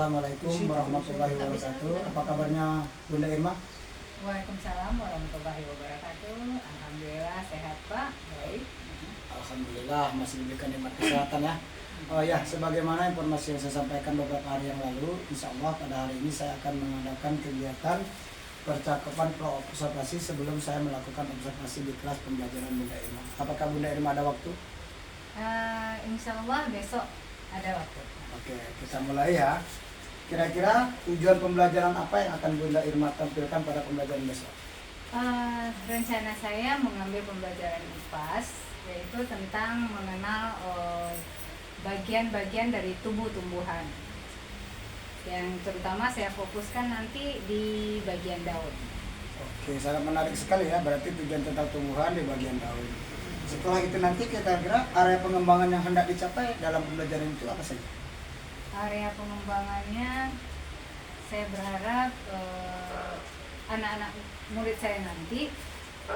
Assalamualaikum warahmatullahi wabarakatuh. Apa kabarnya Bunda Irma? Waalaikumsalam warahmatullahi wabarakatuh. Alhamdulillah sehat Pak. Baik. Alhamdulillah masih diberikan nikmat kesehatan ya. Oh ya, sebagaimana informasi yang saya sampaikan beberapa hari yang lalu, insya Allah pada hari ini saya akan mengadakan kegiatan percakapan pro observasi sebelum saya melakukan observasi di kelas pembelajaran Bunda Irma. Apakah Bunda Irma ada waktu? Insya Allah besok ada waktu. Oke, kita mulai ya. Kira-kira tujuan pembelajaran apa yang akan Bunda Irma tampilkan pada pembelajaran besok? Rencana saya mengambil pembelajaran IPAS, yaitu tentang mengenal bagian-bagian dari tubuh tumbuhan. Yang terutama saya fokuskan nanti di bagian daun. Oke, sangat menarik sekali ya. Berarti tujuan tentang tumbuhan di bagian daun. Setelah itu nanti kita kira area pengembangan yang hendak dicapai dalam pembelajaran itu apa saja? Area pengembangannya saya berharap anak-anak murid saya nanti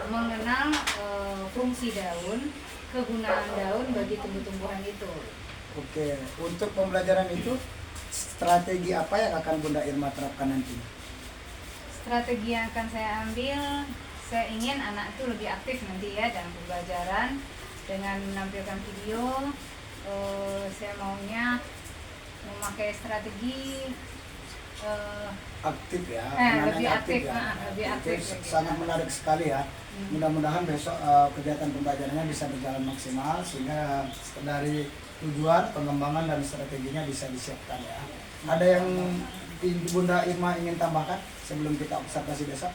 mengenal fungsi daun, kegunaan daun bagi tumbuh-tumbuhan itu. Oke, untuk pembelajaran itu strategi apa yang akan Bunda Irma terapkan nanti? Strategi yang akan saya ambil, saya ingin anak itu lebih aktif nanti ya dalam pembelajaran dengan menampilkan video. Saya maunya memakai strategi aktif ya, lebih aktif ya. Lebih aktif. Sangat menarik sekali ya. Mudah-mudahan besok kegiatan pembelajarannya bisa berjalan maksimal sehingga dari tujuan pengembangan dan strateginya bisa disiapkan ya. Ada yang Bunda Irma ingin tambahkan sebelum kita observasi besok?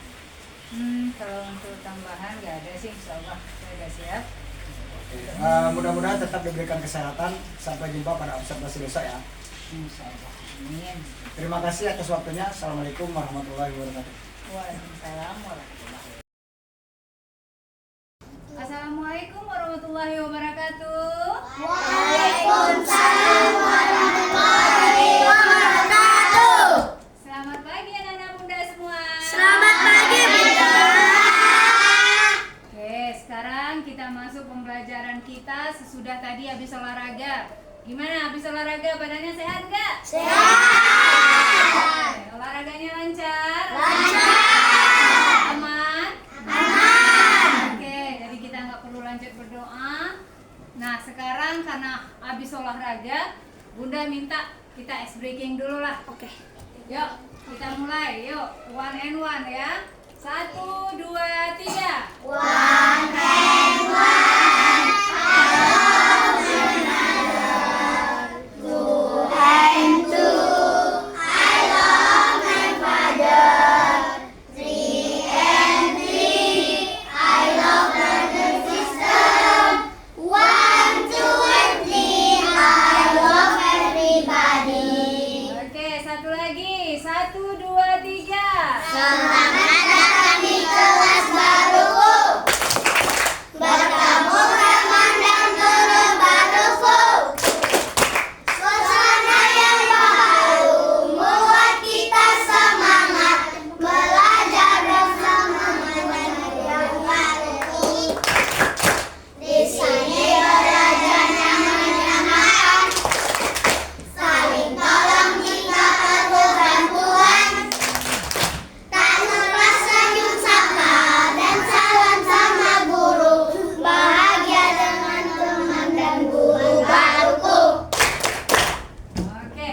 Kalau untuk tambahan nggak ada sih, insya Allah saya sudah siap. Mudah-mudahan tetap diberikan kesehatan. Sampai jumpa pada observasi besok ya. Insya Allah. Amin. Terima kasih atas waktunya. Assalamualaikum warahmatullahi wabarakatuh. Waalaikumsalam warahmatullahi wabarakatuh. Assalamualaikum warahmatullahi wabarakatuh. Waalaikumsalam warahmatullahi wabarakatuh. Selamat pagi anak-anak Bunda semua. Selamat pagi Bunda. Oke, sekarang kita masuk pembelajaran kita sesudah tadi habis olahraga. Gimana habis olahraga, badannya sehat nggak? Sehat. Olahraganya lancar? Lancar. Aman? Aman. Oke, jadi kita nggak perlu lanjut berdoa. Nah, sekarang karena habis olahraga, Bunda minta kita ice breaking dulu lah. Oke. Yuk, kita mulai. Yuk, one and one ya. 1, 2, 3. One and one. Two and two. I love my father. Three and three. I love brother sister. One, two and three. I love everybody. Oke, satu lagi. 1, 2, 3. Selamat datang di kelas baruku. Bertemu teman dan guru baruku. Suasana yang baru membuat kita semangat belajar bersama dengan yang baru. Di sini belajar yang menyenangkan, saling tolong jika perlu bantuan. Tak lupa senyum sapa dan salam sama guru. Bahagia dengan teman dan guru baruku. Oke,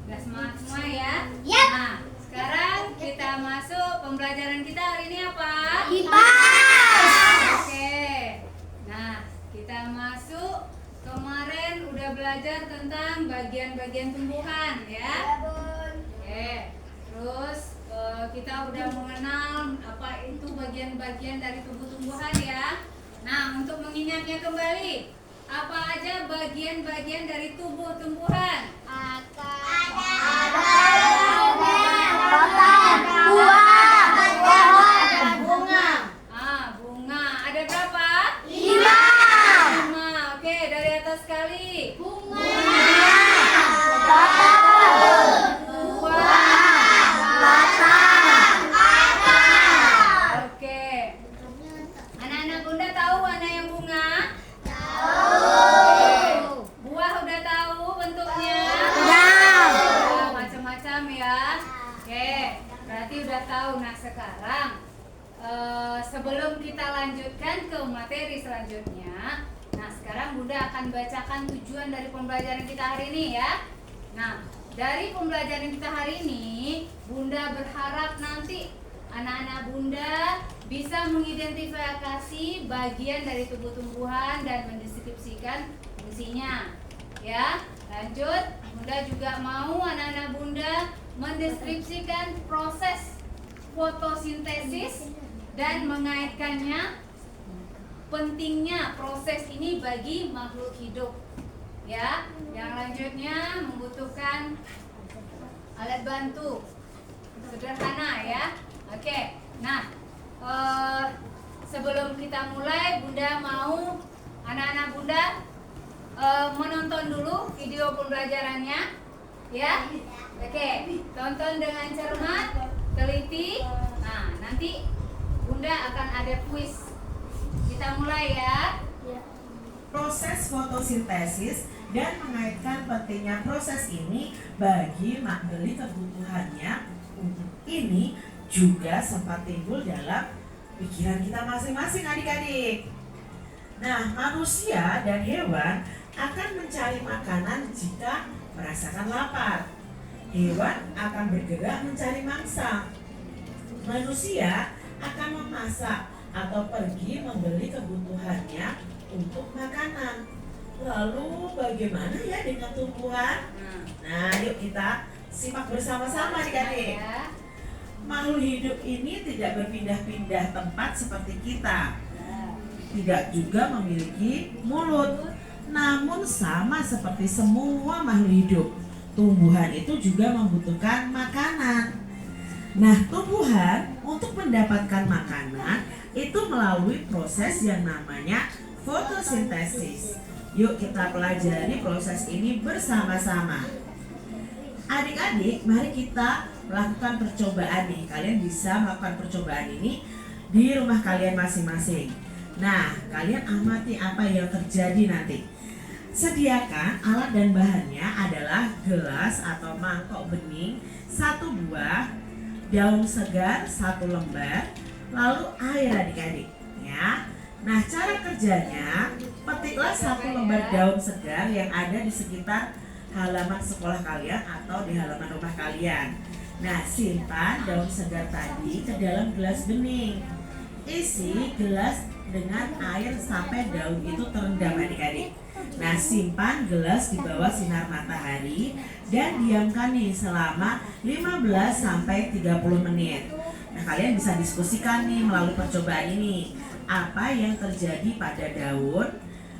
udah semangat semua ya? Yap. Nah, sekarang kita masuk pembelajaran kita hari ini apa? IPAS. Oke. Nah, kita masuk kemarin udah belajar tentang bagian-bagian tumbuhan ya. Oke. Terus kita udah mengenal apa itu bagian-bagian dari tubuh tumbuhan ya. Nah, untuk mengingatnya kembali, apa aja bagian-bagian dari tubuh tumbuhan? Bunga. Ada berapa? 5. Oke, dari atas sekali. Oke. Anak-anak Bunda tahu mana yang bunga? Tahu. Buah udah tahu bentuknya? Tahu. udah tahu. Nah sekarang sebelum kita lanjutkan ke materi selanjutnya, nah sekarang Bunda akan bacakan tujuan dari pembelajaran kita hari ini ya. Nah dari pembelajaran kita hari ini, Bunda berharap nanti anak-anak Bunda bisa mengidentifikasi bagian dari tubuh tumbuhan dan mendeskripsikan fungsinya. Ya, lanjut. Bunda juga mau anak-anak Bunda mendeskripsikan proses fotosintesis dan mengaitkannya pentingnya proses ini bagi makhluk hidup. Ya, yang lanjutnya membutuhkan alat bantu sederhana ya. Oke, nah sebelum kita mulai, Bunda mau anak-anak Bunda menonton dulu video pembelajarannya ya. Oke, tonton dengan cermat, teliti. Nah, nanti Bunda akan ada kuis. Kita mulai ya. Proses fotosintesis dan mengaitkan pentingnya proses ini bagi kebutuhannya. Ini juga sempat timbul dalam pikiran kita masing-masing adik-adik. Nah, manusia dan hewan akan mencari makanan jika merasakan lapar. Hewan akan bergerak mencari mangsa. Manusia akan memasak atau pergi membeli kebutuhannya untuk makanan. Lalu bagaimana ya dengan tumbuhan? Nah, yuk kita simak bersama-sama adik-adik. Makhluk hidup ini tidak berpindah-pindah tempat seperti kita. Tidak juga memiliki mulut. Namun sama seperti semua makhluk hidup, tumbuhan itu juga membutuhkan makanan. Nah, tumbuhan untuk mendapatkan makanan itu melalui proses yang namanya fotosintesis. Yuk kita pelajari proses ini bersama-sama. Adik-adik, mari kita melakukan percobaan nih. Kalian bisa melakukan percobaan ini di rumah kalian masing-masing. Nah, kalian amati apa yang terjadi nanti. Sediakan alat dan bahannya adalah gelas atau mangkok bening 1 buah, daun segar 1 lembar, lalu air adik-adik ya. Nah, cara kerjanya, petiklah 1 lembar daun segar yang ada di sekitar halaman sekolah kalian atau di halaman rumah kalian. Nah, simpan daun segar tadi ke dalam gelas bening. Isi gelas dengan air sampai daun itu terendam adik-adik. Nah, simpan gelas di bawah sinar matahari dan diamkan nih selama 15 sampai 30 menit. Nah, kalian bisa diskusikan nih melalui percobaan ini. Apa yang terjadi pada daun?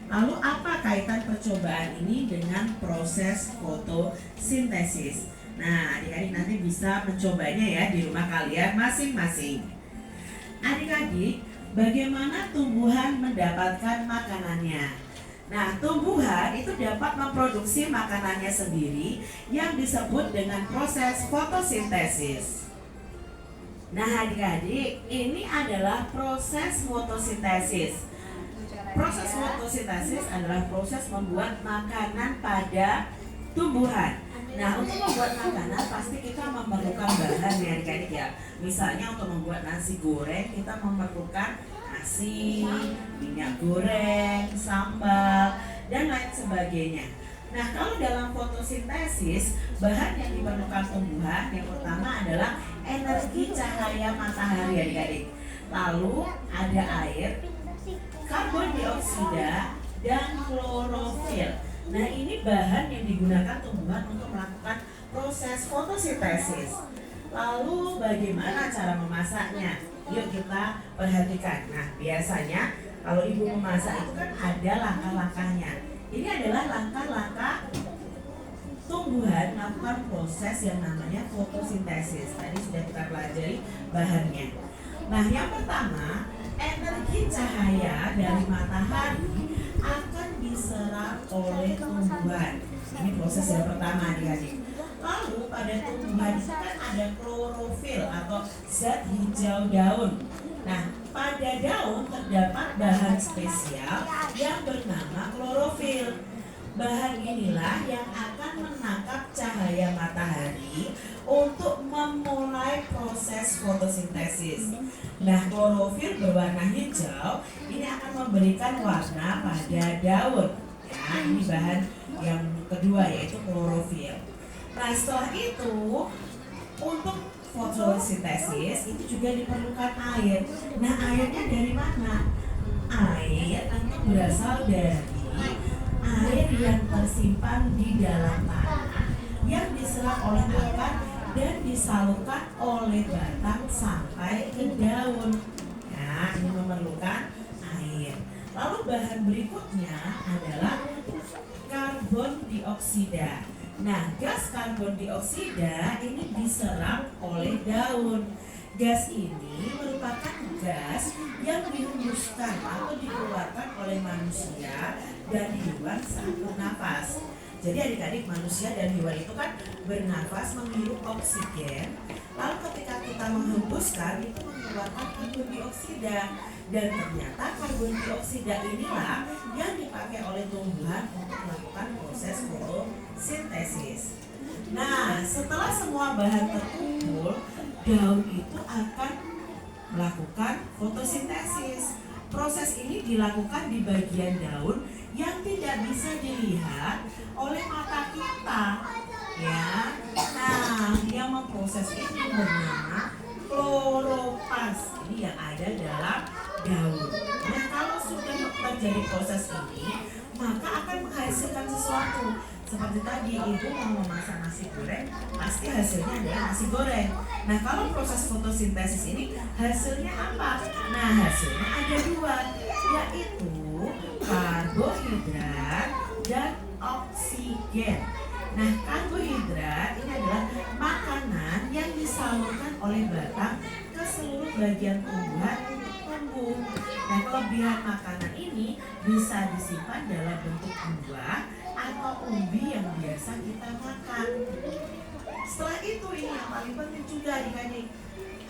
Lalu apa kaitan percobaan ini dengan proses fotosintesis? Nah, adik-adik nanti bisa mencobanya ya di rumah kalian masing-masing. Adik-adik, bagaimana tumbuhan mendapatkan makanannya? Nah, tumbuhan itu dapat memproduksi makanannya sendiri yang disebut dengan proses fotosintesis. Nah, adik-adik, ini adalah proses fotosintesis. Proses fotosintesis adalah proses membuat makanan pada tumbuhan. Nah, untuk membuat makanan pasti kita memerlukan bahan ya adik-adik ya. Misalnya untuk membuat nasi goreng kita memerlukan nasi, minyak goreng, sambal, dan lain sebagainya. Nah, kalau dalam fotosintesis, bahan yang diperlukan tumbuhan yang pertama adalah energi cahaya matahari adik-adik. Lalu ada air, karbon dioksida, dan klorofil. Nah, ini bahan yang digunakan tumbuhan untuk melakukan proses fotosintesis. Lalu bagaimana cara memasaknya? Yuk kita perhatikan. Nah, biasanya kalau ibu memasak itu kan ada langkah-langkahnya. Ini adalah langkah-langkah tumbuhan melakukan proses yang namanya fotosintesis. Tadi sudah kita pelajari bahannya. Nah, yang pertama, energi cahaya dari matahari akan diserap oleh tumbuhan. Ini proses yang pertama adik-adik. Lalu pada tumbuhan itu kan ada klorofil atau zat hijau daun. Nah, pada daun terdapat bahan spesial yang bernama klorofil. Bahan inilah yang akan menangkap cahaya matahari untuk memulai proses proses fotosintesis. Nah, klorofil berwarna hijau ini akan memberikan warna pada daun. Ya, ini bahan yang kedua yaitu klorofil. Nah, setelah itu untuk fotosintesis itu juga diperlukan air. Nah, airnya dari mana? Air itu berasal dari air yang tersimpan di dalam tanah yang diserap oleh akar dan disalurkan oleh batang sampai ke daun. Nah, ini memerlukan air. Lalu bahan berikutnya adalah karbon dioksida. Nah, gas karbon dioksida ini diserap oleh daun. Gas ini merupakan gas yang dihembuskan atau dikeluarkan oleh manusia dan hewan saat bernafas. Jadi adik-adik, manusia dan hewan itu kan bernafas menghirup oksigen. Lalu ketika kita menghembuskan itu mengeluarkan karbon dioksida. Dan ternyata karbon dioksida inilah yang dipakai oleh tumbuhan untuk melakukan proses fotosintesis. Nah, setelah semua bahan terkumpul, daun itu akan melakukan fotosintesis. Proses ini dilakukan di bagian daun yang tidak bisa dilihat oleh mata kita. Ya, nah yang memproses ini bernama kloroplast. Ini yang ada dalam daun. Nah, kalau sudah terjadi proses ini, maka akan menghasilkan sesuatu. Seperti tadi ibu mau memasak nasi goreng, pasti hasilnya adalah nasi goreng. Nah, kalau proses fotosintesis ini hasilnya apa? Nah, hasilnya ada dua, yaitu karbohidrat dan oksigen. Nah, karbohidrat ini adalah makanan yang disalurkan oleh batang ke seluruh bagian tumbuhan untuk tumbuh. Nah, kelebihan makanan ini bisa disimpan dalam bentuk buah atau umbi yang biasa kita makan. Setelah itu ini yang paling penting juga adik-adik.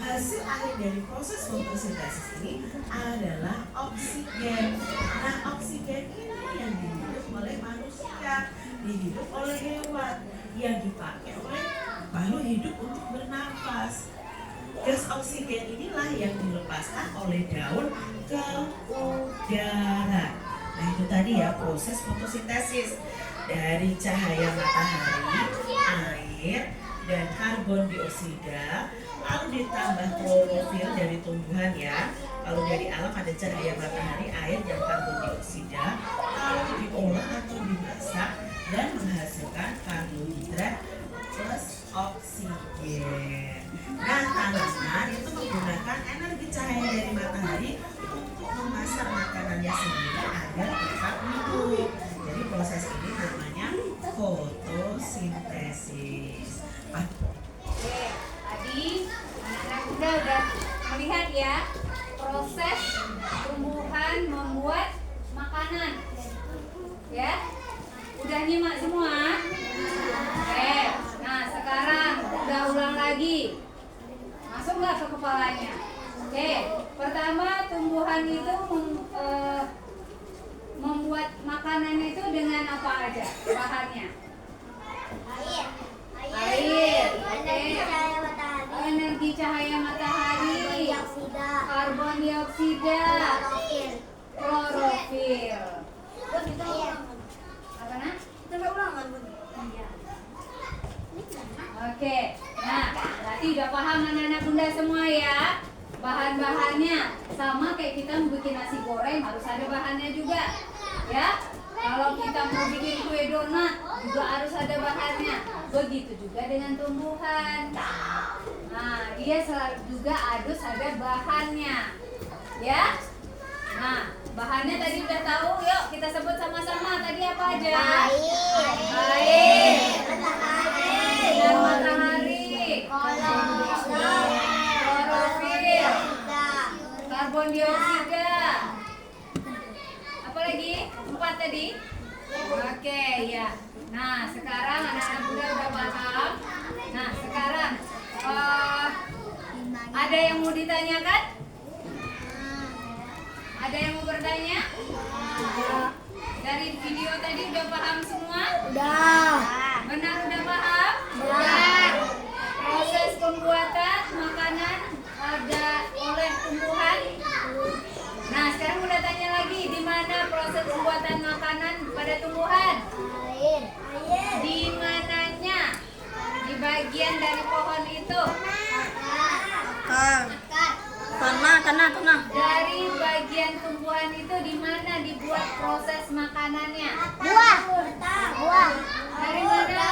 Hasil akhir dari proses fotosintesis ini adalah oksigen. Nah, oksigen ini yang dihirup oleh manusia, dihirup oleh hewan, yang dipakai oleh makhluk hidup untuk bernafas. Gas oksigen inilah yang dilepaskan oleh daun ke udara. Nah, itu tadi ya proses fotosintesis dari cahaya matahari, air, dan karbon dioksida, lalu ditambah klorofil dari tumbuhan ya. Kalau dari alam ada cahaya matahari, air, dan karbon dioksida, lalu diolah atau dimasak dan menghasilkan karbohidrat plus oksigen. Nah, tanaman itu menggunakan energi cahaya dari matahari untuk memasak makanannya sendiri agar tetap hidup. Jadi proses ini namanya fotosintesis. Oke, tadi anak-anak Bunda udah melihat ya proses tumbuhan membuat makanan. Ya, udah nyimak semua? Oke, nah sekarang udah ulang lagi. Masuk nggak ke kepalanya? Oke, pertama tumbuhan itu membuat makanan itu dengan apa aja bahannya? Air, oke. Energi cahaya matahari, karbon dioksida, klorofil. Apa nah? Oke, nah berarti udah paham anak-anak Bunda semua ya. Bahan-bahannya sama kayak kita mau bikin nasi goreng harus ada bahannya juga ya. Kalau kita mau bikin kue donat juga harus ada bahannya. Begitu juga dengan tumbuhan. Nah, dia selalu juga harus ada bahannya ya. Nah, bahannya tadi udah tahu, yuk kita sebut sama-sama. Tadi apa aja? Air, sinar matahari, klorofil, karbon dioksida. Apa lagi? 4 tadi? Oke, ya. Nah, sekarang anak-anak Bunda udah paham. Nah, sekarang ada yang mau ditanyakan? Ada yang mau bertanya? Dari video tadi udah paham semua? Udah. Benar udah paham? Udah. Proses pembuatan makanan bagian dari pohon itu? Tanah. Dari bagian tumbuhan itu di mana dibuat proses makanannya? Buah. Dari mana?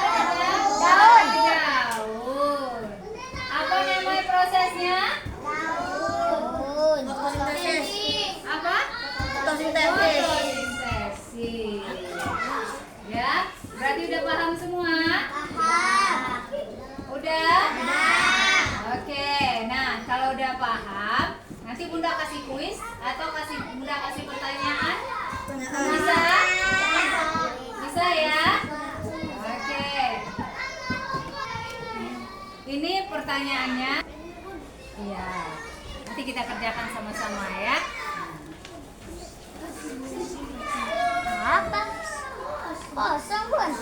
Daun. Daun. Apa namanya prosesnya? Apa? Fotosintesis. Ya, berarti udah paham semua? Udah? Oke, nah kalau udah paham, nanti Bunda kasih kuis atau Bunda kasih pertanyaan? Bisa? Bisa ya? Oke. Ini pertanyaannya. Iya. Nanti kita kerjakan sama-sama ya. Apa? Kosong, Bun.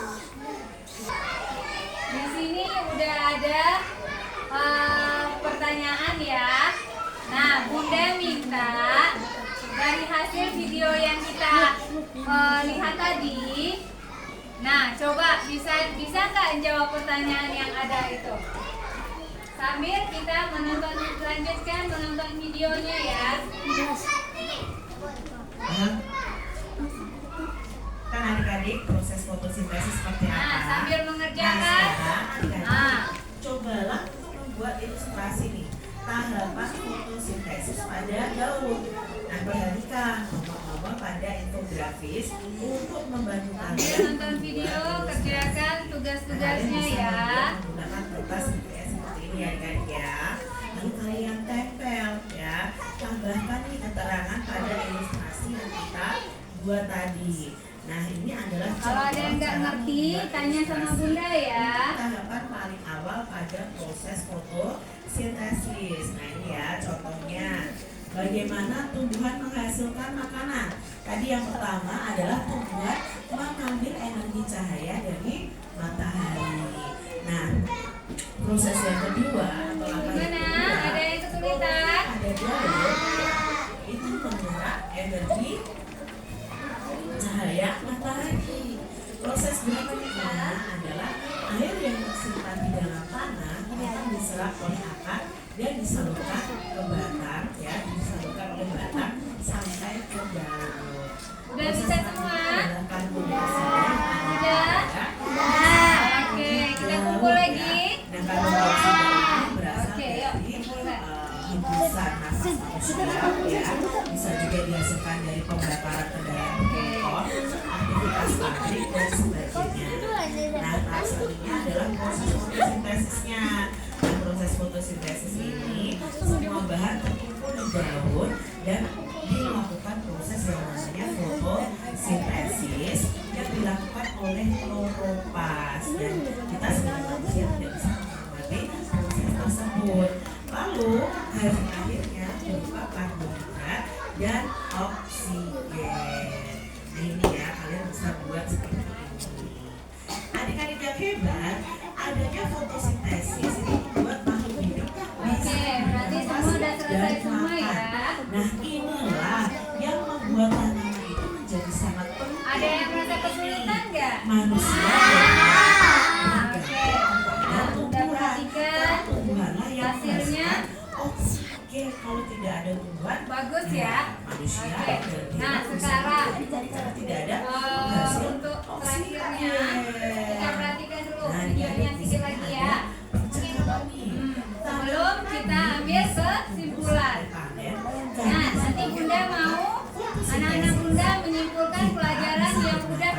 Di sini udah ada pertanyaan ya. Nah, Bunda minta dari hasil video yang kita lihat tadi. Nah, coba bisa nggak jawab pertanyaan yang ada itu? Sambil kita lanjutkan menonton videonya ya. Kan adik-adik proses fotosintesis seperti apa? Nah, sambil Nah, mengerjakan. sekarang adik-adik Nah. cobalah untuk membuat ilustrasi nih tahapan fotosintesis pada daun. Nah, perhatikan mama-mama pada infografis untuk membantu Sambil kalian nonton video, membuat kerjakan ilustrasi. tugas-tugasnya Kalian bisa ya. menggunakan kertas gitu ya, seperti ini ya adik-adik ya. Lalu kalian tempel ya, tambahkan nih keterangan pada ilustrasi yang kita buat tadi. Nah, ini adalah Kalau ada yang nggak cara ngerti, membuat tanya sama ilustrasi. Bunda ya. Ini tahapan paling awal pada proses fotosintesis. Nah, ini ya contohnya. Bagaimana tumbuhan menghasilkan makanan? Tadi yang pertama adalah tumbuhan mengambil energi cahaya dari matahari. Nah, proses yang kedua atau langkah yang Gimana? kedua, Ada yang kesulitan? ada daun itu menyerap energi cahaya matahari. Proses berikutnya adalah air yang tersimpan di dalam tanah akan diserap oleh akar dan disalurkan ke batang ya, disalurkan oleh batang sampai ke daun. Udah bisa semua? Adalah karbon dioksida yang ada Udah? Oke, kita kumpul lagi. dan karbon dioksida ini berasal Oke, yuk, dari kumpulkan. hembusan nafas manusia ya, bisa juga dihasilkan dari pembakaran kendaraan bermotor, aktivitas pabrik dan sebagainya. Nah, tahap selanjutnya adalah proses fotosintesisnya. Nah, proses fotosintesis ini semua bahan terkumpul di daun dan dilakukan proses yang namanya fotosintesis yang dilakukan oleh kloroplas, dan kita sebagai manusia tidak bisa mengamati proses tersebut. Lalu hasil akhirnya berupa karbohidrat dan oksigen. Nah, ini ya, kalian bisa buat seperti ini. Adik-adik yang hebat, adanya fotosintesis itu membuat makhluk hidup bisa Oke, berarti semua udah selesai dan semua makan. ya. Nah, inilah yang membuat tanaman itu menjadi sangat penting. Ada yang merasa kesulitan nggak? Manusia Oke, udah perhatikan tumbuhanlah yang hasilnya. menghasilkan oksigen. Kalau tidak ada tumbuhan, Bagus ya. manusia Oke. dan Nah, tidak bisa sekarang hidup karena tidak ada hasil untuk oksigen. terakhirnya kita perhatikan dulu Nah, videonya di sedikit sini lagi ada ya. percakapan nih. Sebelum kita ambil kesimpulan. Nah, nanti Bunda mau anak-anak Bunda menyimpulkan pelajaran yang udah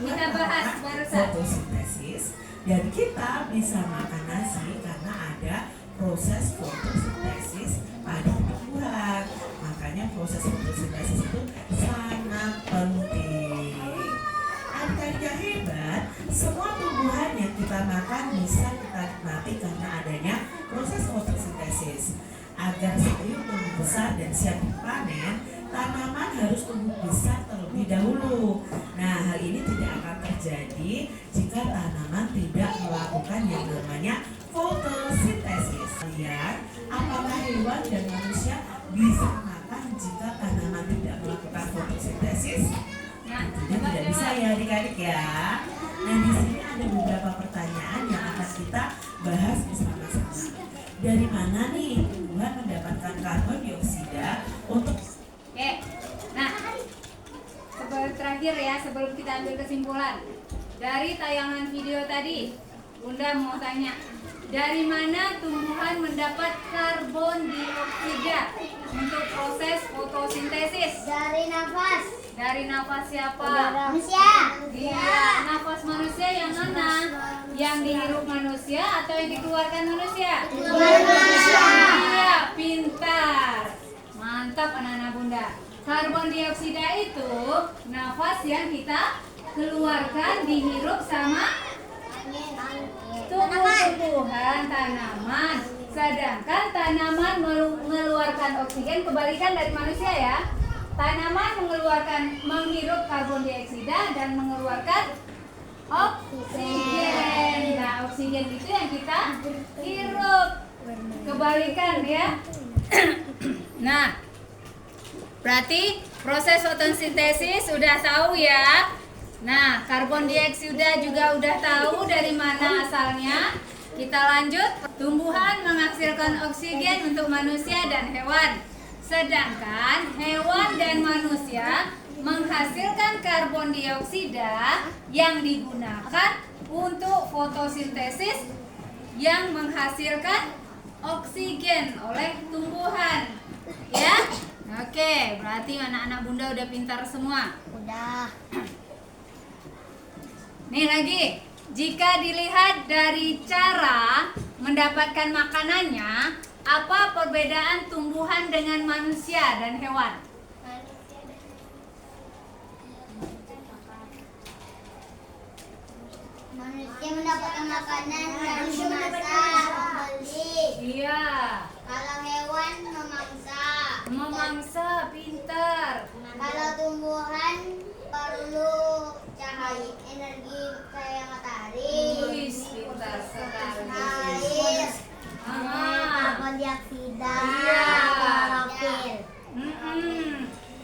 kita bahas barusan. Fotosintesis, dan kita bisa makan nasi karena ada proses fotosintesis pada tumbuhan. Makanya proses fotosintesis itu sangat penting. Adik-adik yang hebat, semua tumbuhan yang kita makan bisa kita nikmati karena adanya proses fotosintesis. Agar sayur tumbuh besar dan siap dipanen, tanaman harus tumbuh besar terlebih dahulu. Nah, hal ini tidak akan terjadi jika tanaman tidak melakukan yang namanya fotosintesis. Lihat, apakah hewan dan manusia bisa makan jika tanaman tidak melakukan fotosintesis? Nah, Tentunya tidak bisa ya adik-adik ya. Nah, di sini ada beberapa pertanyaan yang akan kita dari mana nih tumbuhan mendapatkan karbon dioksida untuk Oke. Nah, terakhir ya, sebelum kita ambil kesimpulan dari tayangan video tadi, Bunda mau tanya, dari mana tumbuhan mendapat karbon dioksida untuk proses fotosintesis? Dari nafas. Dari nafas siapa? Manusia. Iya, nafas manusia yang mana? Yang dihirup manusia atau yang dikeluarkan manusia? Iya, pintar. Mantap anak-anak Bunda. Karbon dioksida itu nafas yang kita keluarkan, dihirup sama tumbuh-tumbuhan, tanaman. Sedangkan tanaman mengeluarkan oksigen, kebalikan dari manusia ya. Tanaman menghirup karbon dioksida dan mengeluarkan oksigen. Nah, oksigen itu yang kita hirup. Kebalikan ya. Nah, berarti proses fotosintesis sudah tahu ya. Nah, karbon dioksida juga udah tahu dari mana asalnya. Kita lanjut. Tumbuhan menghasilkan oksigen untuk manusia dan hewan. Sedangkan hewan dan manusia menghasilkan karbon dioksida yang digunakan untuk fotosintesis yang menghasilkan oksigen oleh tumbuhan. Ya? Oke, berarti anak-anak Bunda udah pintar semua. Udah. Nih lagi, jika dilihat dari cara mendapatkan makanannya, apa perbedaan tumbuhan dengan manusia dan hewan? Manusia mendapatkan makanan dari memasak, membeli. Iya, Kalau hewan memangsa. memangsa, pintar. Kalau tumbuhan perlu cahaya energi cahaya matahari. Wih, pintar sekali. Air, Ah. karbon dioksida, Iya. klorofil.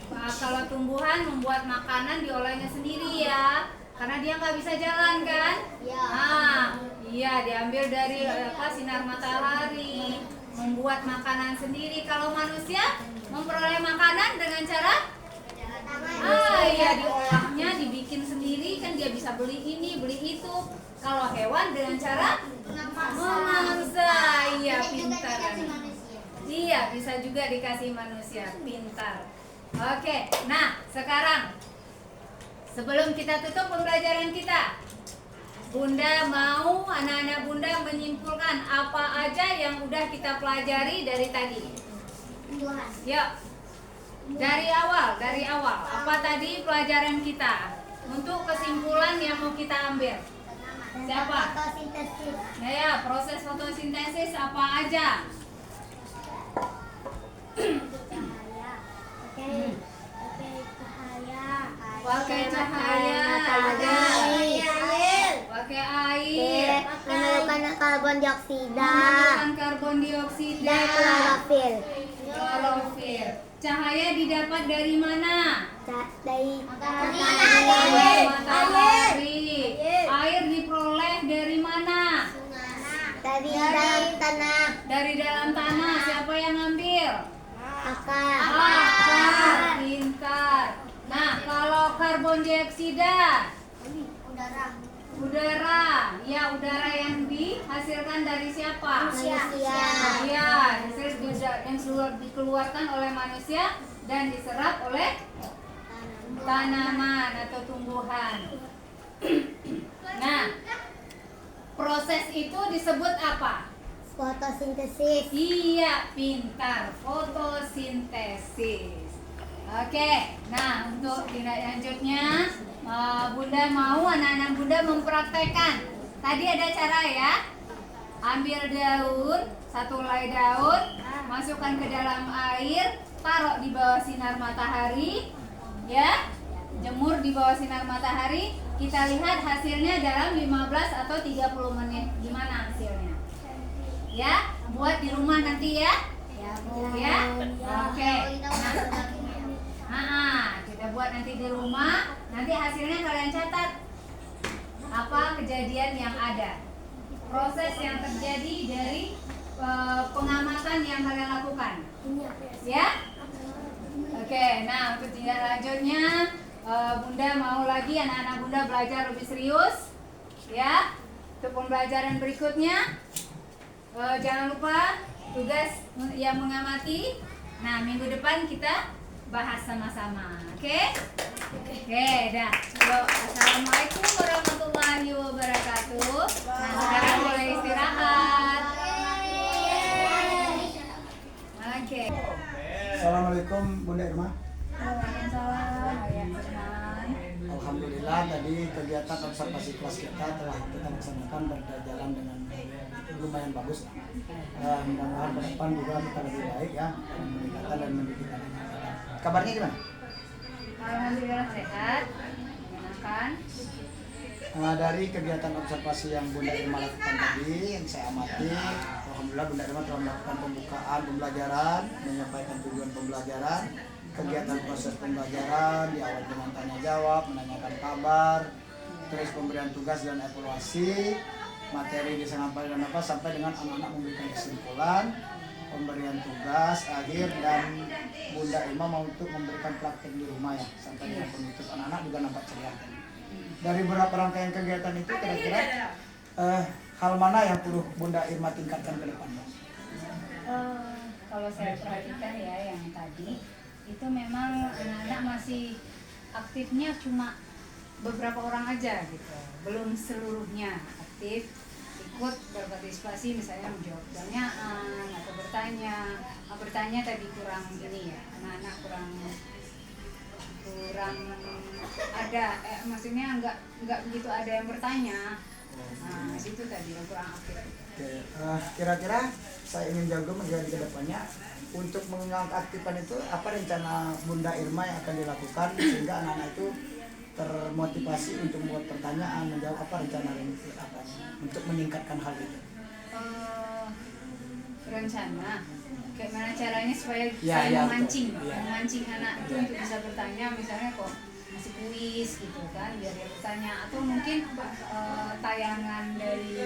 Nah, kalau tumbuhan membuat makanan diolahnya sendiri ya, karena dia nggak bisa jalan kan? Iya. Ah, iya, diambil dari sinar matahari, membuat makanan sendiri. Kalau manusia memperoleh makanan dengan cara iya, diolahnya, dibikin sendiri kan, dia bisa beli ini, beli itu. Kalau hewan dengan cara memangsa, iya, pintar kan? Iya, bisa juga dikasih manusia, pintar. Oke, nah sekarang sebelum kita tutup pembelajaran kita, Bunda mau anak-anak Bunda menyimpulkan apa aja yang udah kita pelajari dari tadi. Tumbuhan. Yuk, dari awal, apa tadi pelajaran kita? Untuk kesimpulan yang mau kita ambil. Siapa? Fotosintesis. Nah ya, proses fotosintesis apa aja? Cahaya. Pakai cahaya, Air. pakai air, Menurunkan karbon dioksida. menggunakan karbon dioksida, Dan klorofil. klorofil. Cahaya didapat dari mana? Dari Dari matahari. Air diperoleh dari mana? dari dalam tanah. Dari dalam tanah. Siapa yang ngambil? Akar. Akar, pintar. Nah, kalau karbon dioksida, udara, ya udara yang dihasilkan dari siapa? Manusia. Iya, yang dikeluarkan oleh manusia dan diserap oleh tanaman atau tumbuhan. Nah, proses itu disebut apa? Fotosintesis. Iya, pintar. Fotosintesis. Oke, nah untuk tindak lanjutnya Bunda mau anak-anak Bunda mempraktekkan. Tadi ada cara ya. Ambil daun, satu helai daun, masukkan ke dalam air, taruh di bawah sinar matahari, ya. Jemur di bawah sinar matahari. Kita lihat hasilnya dalam 15 atau 30 menit. Gimana hasilnya? Ya, buat di rumah nanti ya. Ya. Oke. Nah, kita buat nanti di rumah. Nanti hasilnya kalian catat. Apa kejadian yang ada? Proses yang terjadi dari pengamatan yang kalian lakukan. Ya? Oke, nah untuk tindak lanjutnya Bunda mau lagi anak-anak Bunda belajar lebih serius. Ya? Untuk pembelajaran berikutnya jangan lupa tugas yang mengamati. Nah, minggu depan kita bahas sama-sama. Oke? Oke, dah. Yuk, assalamualaikum warahmatullahi wabarakatuh. Nah, sekarang boleh istirahat. Oke. Assalamualaikum Bunda Irma. Waalaikumsalam. Ayah Firman. Alhamdulillah tadi kegiatan observasi kelas kita telah kita laksanakan berjalan dengan lumayan bagus. Mudah-mudahan ke depan juga kita lebih baik ya dalam peningkatan dan mendidikan. Kabarnya gimana? Alhamdulillah sehat. Menyenangkan. Dari kegiatan observasi yang Bunda Irma lakukan tadi yang saya amati, alhamdulillah Bunda Irma telah melakukan pembukaan pembelajaran, menyampaikan tujuan pembelajaran, kegiatan proses pembelajaran di awal dengan tanya jawab, menanyakan kabar, terus pemberian tugas dan evaluasi, materi disampaikan apa sampai dengan anak-anak memberikan kesimpulan, pemberian tugas akhir, dan Bunda Irma mau untuk memberikan praktek di rumah ya sampai dengan penutup. Anak-anak juga nampak ceria. Dari beberapa rangkaian kegiatan itu kira-kira hal mana yang perlu Bunda Irma tingkatkan ke depannya? Kalau saya perhatikan ya yang tadi itu memang anak-anak masih aktifnya cuma beberapa orang aja gitu, belum seluruhnya aktif ikut berpartisipasi, misalnya menjawab pertanyaan atau bertanya tadi kurang ini ya, anak-anak kurang ada maksudnya nggak begitu ada yang bertanya. Nah situ tadi yang kurang aktif. Oke, kira-kira saya ingin jago menjadi ke depannya untuk mengaktifkan itu apa rencana Bunda Irma yang akan dilakukan sehingga anak-anak itu termotivasi untuk membuat pertanyaan, menjawab apa rencana apa untuk meningkatkan hal itu? Rencana gimana caranya supaya Ya, saya ya, memancing betul. Ya. memancing anak itu untuk bisa bertanya, misalnya kok masih kuis gitu kan biar dia bertanya, atau mungkin tayangan dari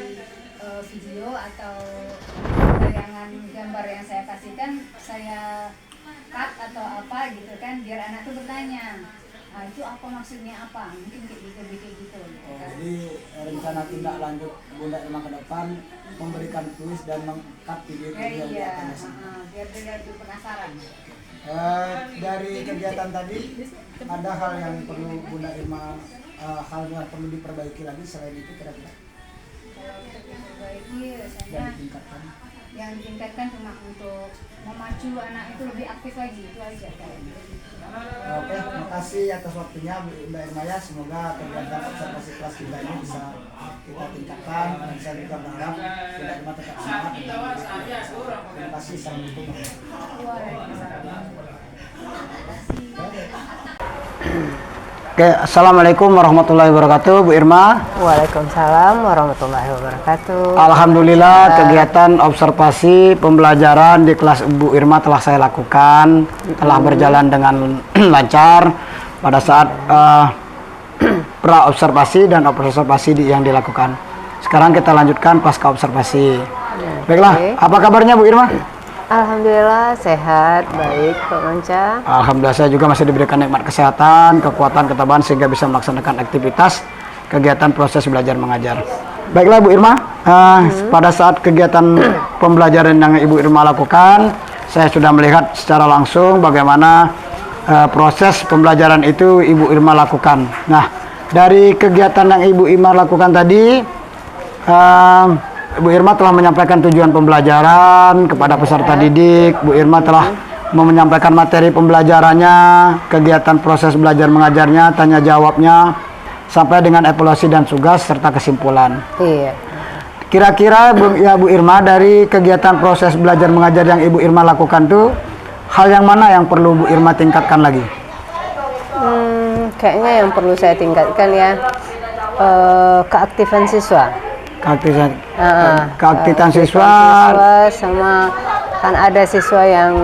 video atau tayangan gambar yang saya kasihkan saya cut atau apa gitu kan biar anak tuh bertanya. Nah, itu apa maksudnya apa? Mungkin kayak gitu kan. Jadi rencana tindak lanjut Bunda Irma ke depan memberikan kuis dan meng-cut video-video Iya, yang akan disampaikan. biar dia lebih penasaran. Dari kegiatan tadi ada hal yang perlu Bunda Irma hal yang perlu diperbaiki lagi selain itu kira-kira Kalau untuk diperbaiki dan rasanya ditingkatkan? yang ditingkatkan cuma untuk memacu anak itu lebih aktif lagi, itu aja kayaknya. Oke, terima kasih atas waktunya Bunda Irma ya. Semoga kegiatan observasi kelas kita ini bisa kita tingkatkan dan saya juga berharap Bunda Irma tetap semangat dan terima kasih. Assalamualaikum. Oke, assalamualaikum warahmatullahi wabarakatuh, Bu Irma. Waalaikumsalam warahmatullahi wabarakatuh. Alhamdulillah kegiatan observasi pembelajaran di kelas Bu Irma telah saya lakukan, telah berjalan dengan lancar pada saat pra-observasi dan observasi yang dilakukan. Sekarang kita lanjutkan pasca observasi. Baiklah, apa kabarnya Bu Irma? Alhamdulillah sehat, baik Pak Manca. Alhamdulillah saya juga masih diberikan nikmat kesehatan, kekuatan, ketabahan sehingga bisa melaksanakan aktivitas kegiatan proses belajar mengajar. Baiklah Bu Irma, pada saat kegiatan pembelajaran yang Ibu Irma lakukan, saya sudah melihat secara langsung bagaimana proses pembelajaran itu Ibu Irma lakukan. Nah, dari kegiatan yang Ibu Irma lakukan tadi, Bu Irma telah menyampaikan tujuan pembelajaran kepada peserta didik. Bu Irma telah menyampaikan materi pembelajarannya, kegiatan proses belajar mengajarnya, tanya jawabnya, sampai dengan evaluasi dan tugas serta kesimpulan. Iya. Kira-kira Bu Irma, dari kegiatan proses belajar mengajar yang Ibu Irma lakukan tuh, hal yang mana yang perlu Bu Irma tingkatkan lagi? Kayaknya yang perlu saya tingkatkan ya keaktifan siswa. Keaktifan siswa sama kan ada siswa yang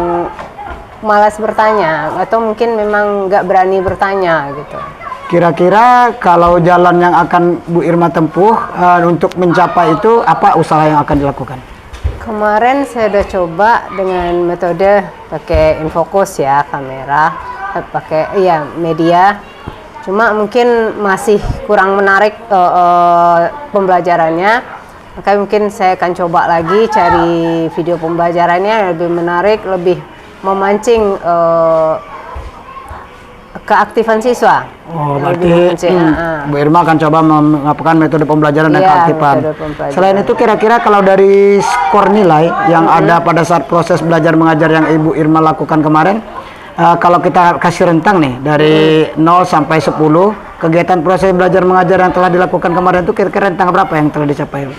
malas bertanya atau mungkin memang nggak berani bertanya gitu. Kira-kira kalau jalan yang akan Bu Irma tempuh untuk mencapai itu, apa usaha yang akan dilakukan? Kemarin saya udah coba dengan metode pakai infocus ya, kamera, pakai media. Cuma mungkin masih kurang menarik pembelajarannya. Maka mungkin saya akan coba lagi cari video pembelajarannya yang lebih menarik, lebih memancing keaktifan siswa. Oh, berarti Bu Irma akan coba melakukan metode pembelajaran dan Iya, keaktifan. metode pembelajaran. Selain itu kira-kira kalau dari skor nilai yang ada pada saat proses belajar mengajar yang Ibu Irma lakukan kemarin, kalau kita kasih rentang nih dari 0 sampai 10, kegiatan proses belajar mengajar yang telah dilakukan kemarin itu kira-kira rentang berapa yang telah dicapai?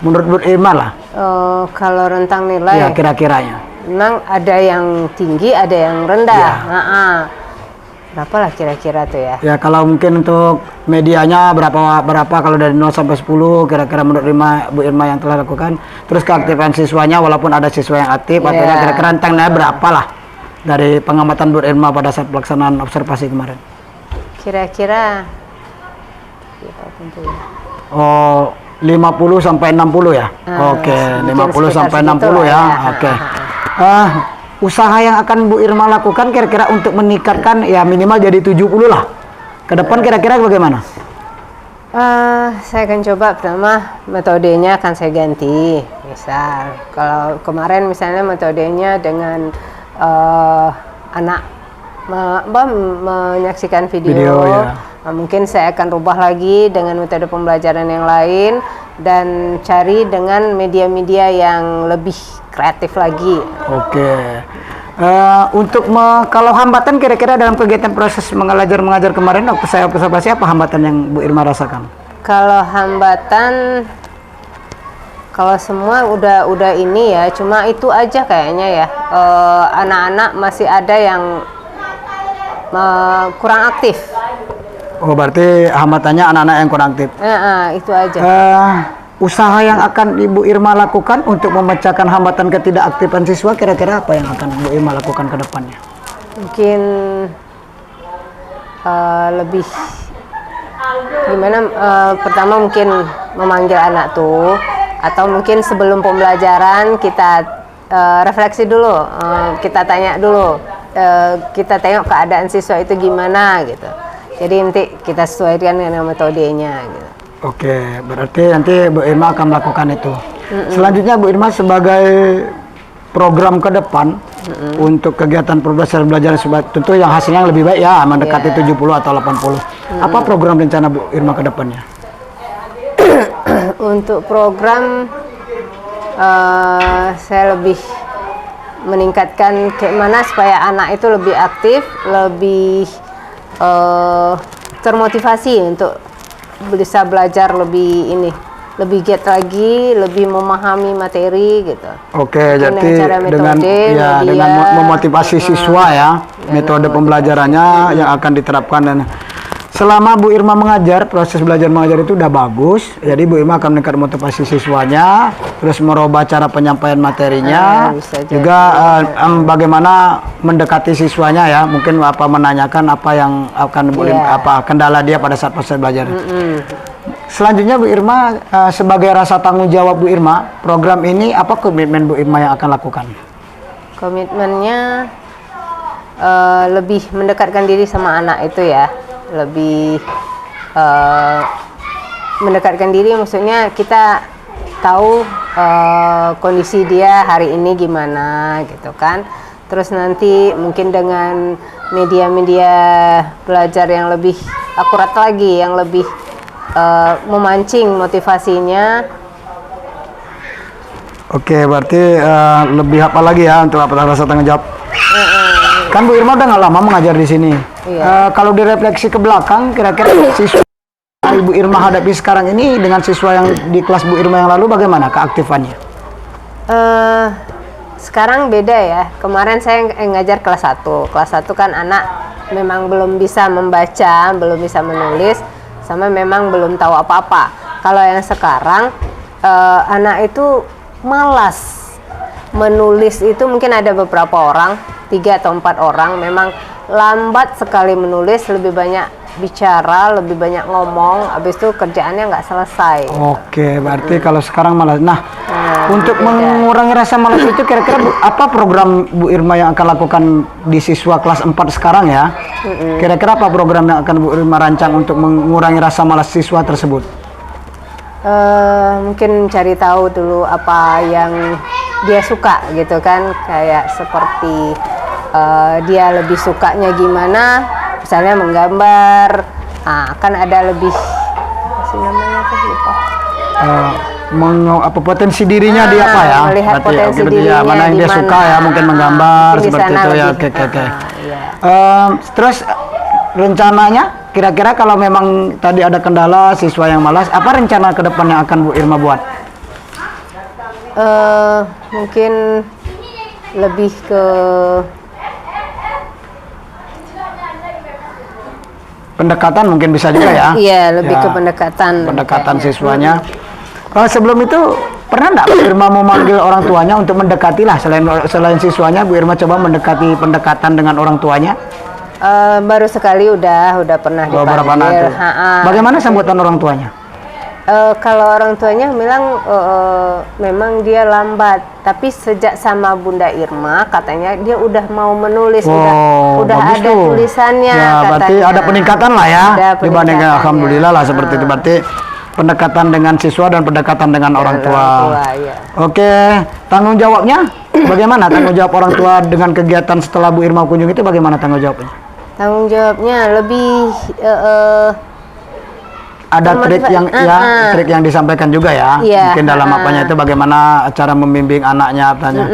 Menurut Bu Irma lah. Kalau rentang nilai, Ya, kira-kiranya. memang ada yang tinggi, ada yang rendah. Berapa lah kira-kira tuh ya? Ya, kalau mungkin untuk medianya berapa kalau dari 0 sampai 10 kira-kira menurut Bu Irma yang telah lakukan. Terus keaktifan siswanya walaupun ada siswa yang aktif, artinya kira-kira rentangnya berapa lah dari pengamatan Bu Irma pada saat pelaksanaan observasi kemarin? Kira-kira 50 sampai 60 ya? Oke, 50 sampai 60 ya. Oke. Usaha yang akan Bu Irma lakukan kira-kira untuk meningkatkan ya minimal jadi 70 lah. Ke depan kira-kira bagaimana? Saya akan coba pertama metodenya akan saya ganti. Misal kalau kemarin misalnya metodenya dengan anak menyaksikan video ya. Mungkin saya akan rubah lagi dengan metode pembelajaran yang lain dan cari dengan media-media yang lebih kreatif lagi. Oke. Untuk kalau hambatan kira-kira dalam kegiatan proses mengajar kemarin waktu saya observasi, apa hambatan yang Bu Irma rasakan? Kalau hambatan, kalau semua udah ini ya, cuma itu aja kayaknya ya. Anak-anak masih ada yang kurang aktif. Oh, berarti hambatannya anak-anak yang kurang aktif. Itu aja. Usaha yang akan Ibu Irma lakukan untuk memecahkan hambatan ketidakaktifan siswa kira-kira apa yang akan Bu Irma lakukan ke depannya? Mungkin lebih gimana, pertama mungkin memanggil anak tuh, atau mungkin sebelum pembelajaran kita refleksi dulu, kita tanya dulu, kita tengok keadaan siswa itu gimana gitu. Jadi nanti kita sesuaikan dengan metodenya gitu. Oke, berarti nanti Bu Irma akan melakukan itu. Selanjutnya Bu Irma sebagai program ke depan untuk kegiatan pembelajaran belajar tentu yang hasilnya lebih baik ya, mendekati 70 atau 80. Apa program rencana Bu Irma ke depannya? Untuk program saya lebih meningkatkan gimana supaya anak itu lebih aktif, lebih termotivasi untuk bisa belajar lebih giat lagi, lebih memahami materi gitu. Oke, jadi dengan memotivasi siswa ya, metode pembelajarannya yang akan diterapkan. Dan selama Bu Irma mengajar, proses belajar mengajar itu udah bagus. Jadi Bu Irma akan meningkat motivasi siswanya, terus merubah cara penyampaian materinya, juga bagaimana mendekati siswanya ya, mungkin menanyakan apa yang akan Bu Irma, apa kendala dia pada saat proses belajar. Selanjutnya Bu Irma, sebagai rasa tanggung jawab Bu Irma, program ini apa komitmen Bu Irma yang akan lakukan? Komitmennya lebih mendekatkan diri sama anak itu ya, lebih mendekatkan diri, maksudnya kita tahu kondisi dia hari ini gimana gitu kan. Terus nanti mungkin dengan media-media belajar yang lebih akurat lagi, yang lebih memancing motivasinya. Oke, berarti lebih apa lagi ya untuk rasa tanggung jawab? Kan Bu Irma udah nggak lama mengajar di sini. Kalau direfleksi ke belakang, kira-kira siswa Ibu Irma hadapi sekarang ini dengan siswa yang di kelas Bu Irma yang lalu bagaimana keaktifannya? Sekarang beda ya. Kemarin saya ngajar kelas 1. Kelas 1 kan anak memang belum bisa membaca, belum bisa menulis, sama memang belum tahu apa-apa. Kalau yang sekarang anak itu malas menulis, itu mungkin ada beberapa orang, 3 atau 4 orang memang lambat sekali menulis, lebih banyak bicara, lebih banyak ngomong, habis itu kerjaannya nggak selesai. Oke, berarti kalau sekarang malas. Nah, Nah, untuk beda. mengurangi rasa malas itu kira-kira apa program Bu Irma yang akan lakukan di siswa kelas 4 sekarang ya? Kira-kira apa program yang akan Bu Irma rancang untuk mengurangi rasa malas siswa tersebut? Mungkin cari tahu dulu apa yang dia suka gitu kan, kayak seperti dia lebih sukanya gimana, misalnya menggambar. Nah, kan ada lebih apa sih namanya tuh, lupa. Apa potensi dirinya dia apa ya? Melihat Berarti, potensi berarti dirinya mana yang di dia mana. suka ya, mungkin menggambar Mungkin di seperti sana itu ya. lebih. Oke. Iya. Terus rencananya kira-kira kalau memang tadi ada kendala siswa yang malas, apa rencana ke depan yang akan Bu Irma buat? Mungkin lebih ke Pendekatan mungkin bisa juga ya? iya, lebih Ya, ke pendekatan kayaknya. siswanya. Sebelum itu pernah nggak Bu Irma mau manggil orang tuanya untuk mendekati lah, selain siswanya Bu Irma coba mendekati pendekatan dengan orang tuanya? Baru sekali udah pernah Beberapa dipanggil. nanti. Bagaimana sambutan orang tuanya? Kalau orang tuanya bilang memang dia lambat, tapi sejak sama Bunda Irma katanya dia udah mau menulis, udah bagus ada tuh. tulisannya. Ya, berarti katanya. ada peningkatan lah ya Ada dibandingkan peningkatannya. alhamdulillah lah seperti itu. Berarti pendekatan dengan siswa dan pendekatan dengan orang tua. Iya. Oke, tanggung jawabnya bagaimana? Tanggung jawab orang tua dengan kegiatan setelah Bu Irma kunjung itu bagaimana tanggung jawabnya? Tanggung jawabnya lebih Ada trik yang trik yang disampaikan juga ya. Iya, Mungkin dalam apanya itu bagaimana cara membimbing anaknya apanya.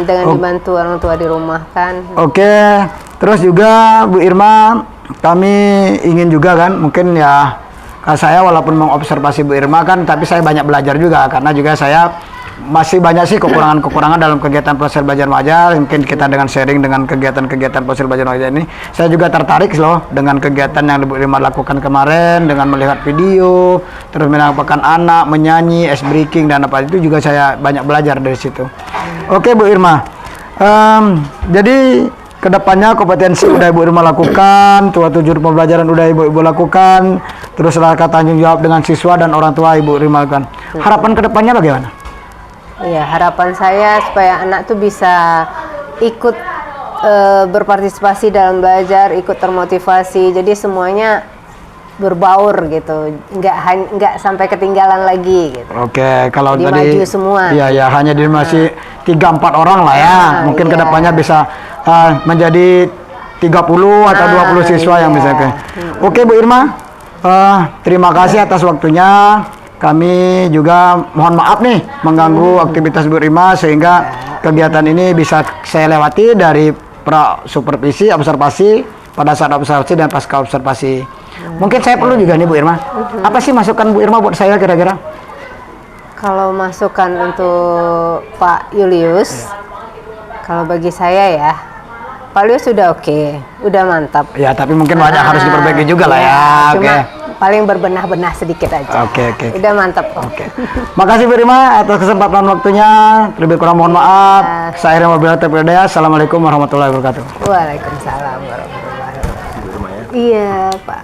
dengan dibantu orang tua di rumah kan. Oke, terus juga Bu Irma, kami ingin juga kan, mungkin ya, saya walaupun mengobservasi Bu Irma kan, tapi saya banyak belajar juga, karena juga saya masih banyak sih kekurangan-kekurangan dalam kegiatan proses belajar mengajar. Mungkin kita dengan sharing dengan kegiatan-kegiatan proses belajar mengajar ini, saya juga tertarik loh dengan kegiatan yang Bu Irma lakukan kemarin, dengan melihat video, terus menampakkan anak, menyanyi, ice breaking, dan apa itu juga saya banyak belajar dari situ. Oke Bu Irma, jadi kedepannya kompetensi udah Ibu Irma lakukan, tujuan pembelajaran udah Ibu lakukan, terus tanggung jawab dengan siswa dan orang tua Ibu Irma lakukan. Harapan kedepannya bagaimana? Iya, harapan saya supaya anak tuh bisa ikut berpartisipasi dalam belajar, ikut termotivasi, jadi semuanya berbaur gitu, nggak sampai ketinggalan lagi gitu. Oke, kalau Jadi tadi maju semua. Iya ya, hanya di masih 3-4 orang lah ya. Mungkin iya. kedepannya bisa menjadi 30 atau 20 siswa yang bisa ke. Oke Bu Irma, terima kasih atas waktunya. Kami juga mohon maaf nih mengganggu aktivitas Bu Irma, sehingga kegiatan ini bisa saya lewati dari pra supervisi, observasi, pada saat observasi dan pasca observasi. Mungkin saya perlu juga nih Bu Irma. Apa sih masukan Bu Irma buat saya kira-kira? Kalau masukan untuk Pak Julius, kalau bagi saya ya, Pak Julius sudah oke, udah mantap. Ya, tapi mungkin banyak harus diperbaiki juga lah ya. Cuma paling berbenah-benah sedikit aja. Oke. Udah mantap kok. Oke. Makasih Bu Irma atas kesempatan waktunya. Lebih kurang mohon maaf. Saya Wabillahi taufiq wal hidayah. Assalamualaikum warahmatullahi wabarakatuh. Waalaikumsalam warahmatullahi wabarakatuh. Iya, Pak.